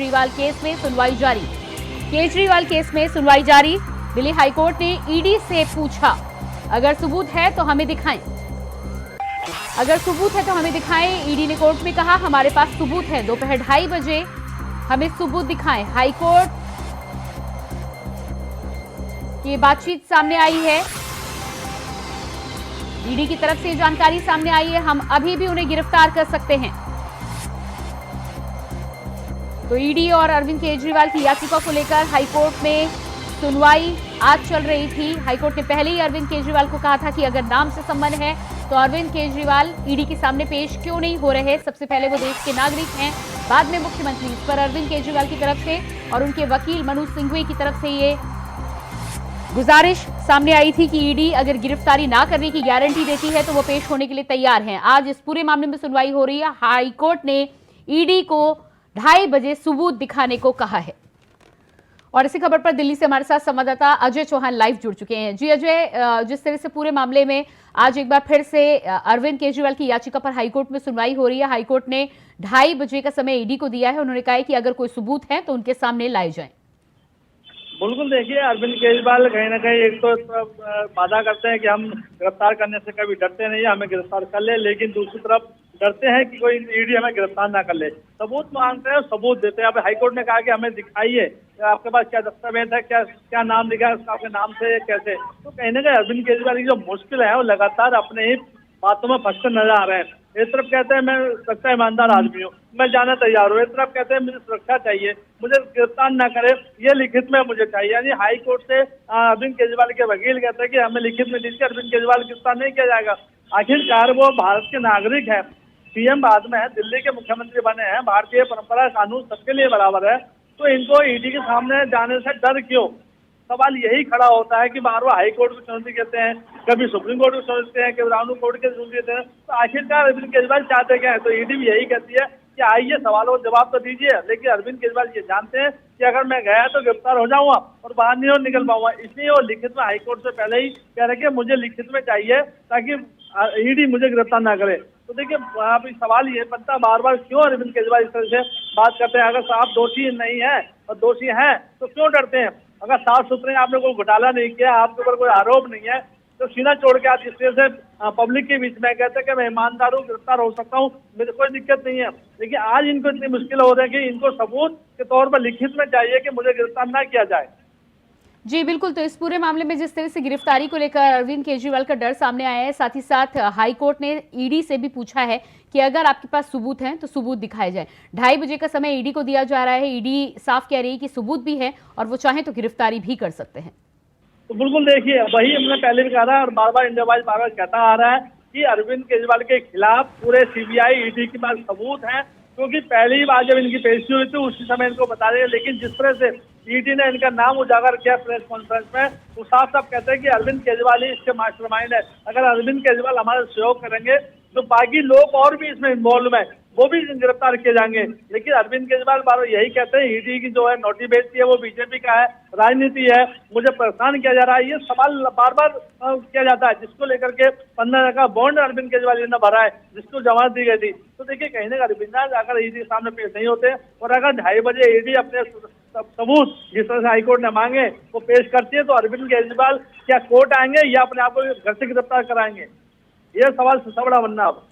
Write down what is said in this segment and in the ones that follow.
Kejriwal case में सुनवाई जारी। केजरीवाल केस में सुनवाई जारी। दिल्ली हाईकोर्ट ने ईडी से पूछा, अगर सबूत है तो हमें दिखाएं। अगर सबूत है तो हमें दिखाएं। ईडी ने कोर्ट में कहा, हमारे पास सबूत है, दोपहर 2:30 बजे हमें सबूत दिखाएं। हाईकोर्ट की बातचीत सामने आई है, ईडी की तरफ से जानकारी सामने आई है, हम अभी भी उन्हें गिरफ्तार कर सकते हैं। तो ईडी और अरविंद केजरीवाल की याचिका को लेकर हाईकोर्ट में सुनवाई आज चल रही थी। हाईकोर्ट ने पहले ही अरविंद केजरीवाल को कहा था कि अगर नाम से संबंध है तो अरविंद केजरीवाल ईडी के सामने पेश क्यों नहीं हो रहे। सबसे पहले वो देश के नागरिक हैं, बाद में मुख्यमंत्री। इस पर अरविंद केजरीवाल की तरफ से और उनके वकील मनोज सिंघवी की तरफ से ये गुजारिश सामने आई थी कि ईडी अगर गिरफ्तारी ना करने की गारंटी देती है तो वो पेश होने के लिए तैयार हैं। आज इस पूरे मामले में सुनवाई हो रही है। हाईकोर्ट ने ईडी को 2:30 बजे सबूत दिखाने को कहा है। और इसी खबर पर दिल्ली से हमारे साथ संवाददाता अजय चौहान लाइव जुड़ चुके हैं। जी अजय, जिस तरह से पूरे मामले में आज एक बार फिर से अरविंद केजरीवाल की याचिका पर हाईकोर्ट में सुनवाई हो रही है। हाईकोर्ट ने 2:30 बजे का समय ईडी को दिया है। उन्होंने कहा है कि अगर कोई सबूत है तो उनके सामने लाए जाएं। बिल्कुल, देखिए अरविंद केजरीवाल कहीं ना कहीं एक तो वादा करते हैं कि हम गिरफ्तार करने से कभी डरते नहीं है, हमें गिरफ्तार कर ले, लेकिन दूसरी तरफ डरते हैं कि कोई ईडी हमें गिरफ्तार ना कर ले। सबूत मांगते हैं, सबूत देते हैं। अब हाईकोर्ट ने कहा कि हमें दिखाइए आपके पास क्या दस्तावेज है, क्या क्या नाम लिखा है उसका, आपके नाम से कैसे। तो कहीं ना कहीं अरविंद केजरीवाल की जो मुश्किल है वो लगातार अपने ही बातों में फंसते नजर आ रहे हैं। एक तरफ कहते हैं मैं सच्चा ईमानदार आदमी हूँ, मैं जाना तैयार हूँ, एक तरफ कहते हैं मुझे सुरक्षा चाहिए, मुझे गिरफ्तार ना करे, ये लिखित में मुझे चाहिए। यानी हाई कोर्ट से अरविंद केजरीवाल के वकील कहते हैं कि हमें लिखित में दीजिए, अरविंद केजरीवाल गिरफ्तार नहीं किया जाएगा। आखिरकार वो भारत के नागरिक है, पीएम बाद में है, दिल्ली के मुख्यमंत्री बने हैं, भारतीय परंपरा कानून सबके लिए बराबर है, तो इनको ईडी के सामने जाने से डर क्यों? सवाल यही खड़ा होता है कि बार बार हाई कोर्ट को चुनौती कहते हैं, कभी सुप्रीम कोर्ट को चुनौती हैं, कभी राउंड कोर्ट के चुनौती देते हैं। तो आखिरकार अरविंद केजरीवाल चाहते क्या है? तो ईडी भी यही कहती है कि आइए सवालों का जवाब तो दीजिए। लेकिन अरविंद केजरीवाल ये जानते हैं कि अगर मैं गया तो गिरफ्तार हो जाऊंगा और बाहर नहीं निकल पाऊंगा, इसलिए वो लिखित में हाईकोर्ट से पहले ही कह रहे कि मुझे लिखित में चाहिए ताकि ईडी मुझे गिरफ्तार ना करे। तो देखिए आप सवाल ये बनता बार बार क्यों अरविंद केजरीवाल इस तरह से बात करते हैं? अगर साफ दोषी नहीं है और दोषी हैं तो क्यों डरते हैं? अगर साफ सुथरे आपने कोई घोटाला नहीं किया, आपके ऊपर कोई आरोप नहीं है, तो सीना छोड़ के आप इस तरह से पब्लिक के बीच में कहते हैं कि मैं ईमानदार हूँ, गिरफ्तार हो सकता हूँ, मुझे कोई दिक्कत नहीं है। लेकिन आज इनको इतनी मुश्किल हो रही है कि इनको सबूत के तौर पर लिखित में चाहिए कि मुझे गिरफ्तार ना किया जाए। जी बिल्कुल, तो इस पूरे मामले में जिस तरह से गिरफ्तारी को लेकर अरविंद केजरीवाल का डर सामने आया है, साथ ही साथ हाईकोर्ट ने ईडी से भी पूछा है कि अगर आपके पास सबूत हैं तो सबूत दिखाए जाए। 2:30 बजे का समय ईडी को दिया जा रहा है। ईडी साफ कह रही है कि सबूत भी है और वो चाहे तो गिरफ्तारी भी कर सकते हैं। तो बिल्कुल देखिए, वही हमने पहले भी कहा था और बार बार इंडिया वाइज बार बार कहता आ रहा है कि अरविंद केजरीवाल के खिलाफ पूरे सीबीआई ईडी के पास सबूत है, क्योंकि पहली बार जब इनकी पेशी हुई थी उसी समय इनको बता दिया। लेकिन जिस तरह से ईडी ने इनका नाम उजागर किया प्रेस कॉन्फ्रेंस में, वो साफ साफ कहते हैं कि अरविंद केजरीवाल ही इसके मास्टरमाइंड है। अगर अरविंद केजरीवाल हमारा सहयोग करेंगे तो बाकी लोग और भी इसमें इन्वॉल्व है, वो भी गिरफ्तार किए जाएंगे। लेकिन अरविंद केजरीवाल बार यही कहते हैं ईडी की जो है नोटिस बेचती है वो बीजेपी का है, राजनीति है, मुझे परेशान किया जा रहा है। ये सवाल बार बार किया जाता है, जिसको लेकर के 15 का बॉन्ड अरविंद केजरीवाल ने भरा है, जिसको जमानत दी गई थी। तो देखिए कहीं ना अरविंद अगर ईडी के सामने पेश नहीं होते और अगर 2:30 बजे ईडी अपने सबूत जिस तरह से हाईकोर्ट ने मांगे वो पेश करती है, तो अरविंद केजरीवाल क्या कोर्ट आएंगे या अपने आप को घर से गिरफ्तार कराएंगे? ये सवाल सबसे बड़ा बनना अब।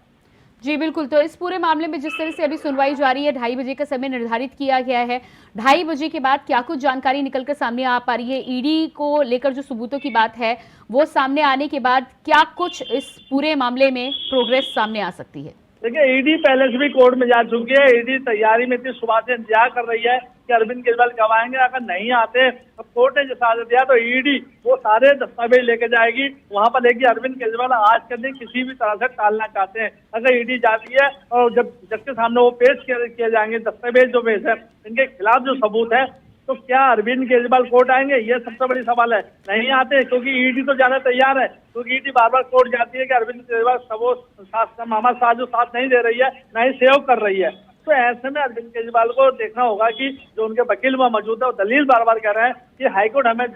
जी बिल्कुल, तो इस पूरे मामले में जिस तरह से अभी सुनवाई जारी है, 2:30 बजे का समय निर्धारित किया गया है। 2:30 बजे के बाद क्या कुछ जानकारी निकलकर सामने आ पा रही है? ईडी को लेकर जो सबूतों की बात है वो सामने आने के बाद क्या कुछ इस पूरे मामले में प्रोग्रेस सामने आ सकती है? देखिए ईडी पहले से भी कोर्ट में जा चुकी है। ईडी तैयारी में थी, सुबह से इंतजार कर रही है कि अरविंद केजरीवाल कब आएंगे। अगर नहीं आते तो कोर्ट ने जैसा आदेश दिया तो ईडी वो सारे दस्तावेज लेके जाएगी वहां पर। लेकिन अरविंद केजरीवाल आज के दिन किसी भी तरह से टालना चाहते हैं। अगर ईडी जाती है और जब के सामने वो पेश किए जाएंगे दस्तावेज जो पेश है, इनके खिलाफ जो सबूत है, तो क्या अरविंद केजरीवाल कोर्ट आएंगे? ये सबसे बड़ी सवाल है। नहीं आते क्योंकि ईडी तो जाना तैयार है, क्योंकि ईडी बार बार कोर्ट जाती है कि अरविंद केजरीवाल सबूत मामा साथ जो साथ नहीं दे रही है, ना ही सहयोग कर रही है। तो ऐसे में अरविंद केजरीवाल को देखना होगा कि जो उनके वकील वहां मौजूद है वो दलील बार बार कह रहे हैं कि हाईकोर्ट हमें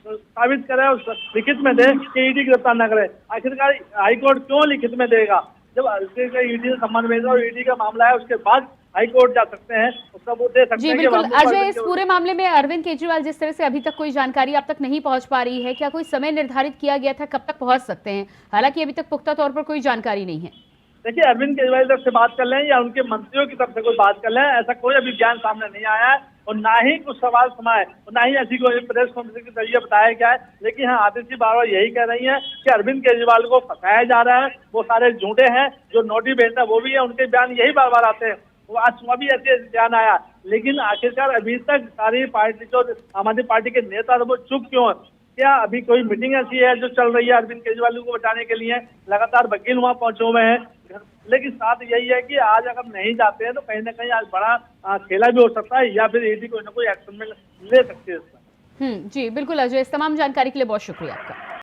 साबित करे और लिखित में दे कि ईडी गिरफ्तार न करे। आखिरकार हाईकोर्ट क्यों लिखित में देगा? जब ईडी से संबंध भेजा और ईडी का मामला है उसके बाद हाई कोर्ट जा सकते हैं, उसका वो दे सकते जी हैं कि बिल्कुल हम अजय, इस पूरे मामले में अरविंद केजरीवाल जिस तरह से अभी तक कोई जानकारी आप तक नहीं पहुंच पा रही है, क्या कोई समय निर्धारित किया गया था कब तक पहुंच सकते हैं? हालांकि अभी तक पुख्ता तौर पर कोई जानकारी नहीं है। देखिए, अरविंद केजरीवाल की तरफ से बात कर लें या उनके मंत्रियों की तरफ से कोई बात कर लें, ऐसा कोई अभी बयान सामने नहीं आया है और ना ही कुछ सवाल सुनाए और ना ही ऐसी कोई प्रेस कॉन्फ्रेंस के जरिए बताया गया है। लेकिन हाँ, आतिशी बार बार यही कह रही हैं कि अरविंद केजरीवाल को फंसाया जा रहा है, वो सारे झूठे हैं, जो नोटिस भेजता है वो भी है, उनके बयान यही बार बार आते हैं। वो आज सुबह भी ऐसे बयान आया, लेकिन आखिरकार अभी तक सारी पार्टी जो आम आदमी पार्टी के नेता थे वो चुप क्यों है? क्या अभी कोई मीटिंग ऐसी है जो चल रही है अरविंद केजरीवाल को बचाने के लिए? लगातार वकील वहां पहुंचे हुए हैं, लेकिन साथ यही है कि आज अगर नहीं जाते हैं तो कहीं ना कहीं आज बड़ा खेला भी हो सकता है या फिर ईडी कोई ना कोई एक्शन में ले सकती है इसका। जी बिल्कुल अजय, इस तमाम जानकारी के लिए बहुत शुक्रिया आपका।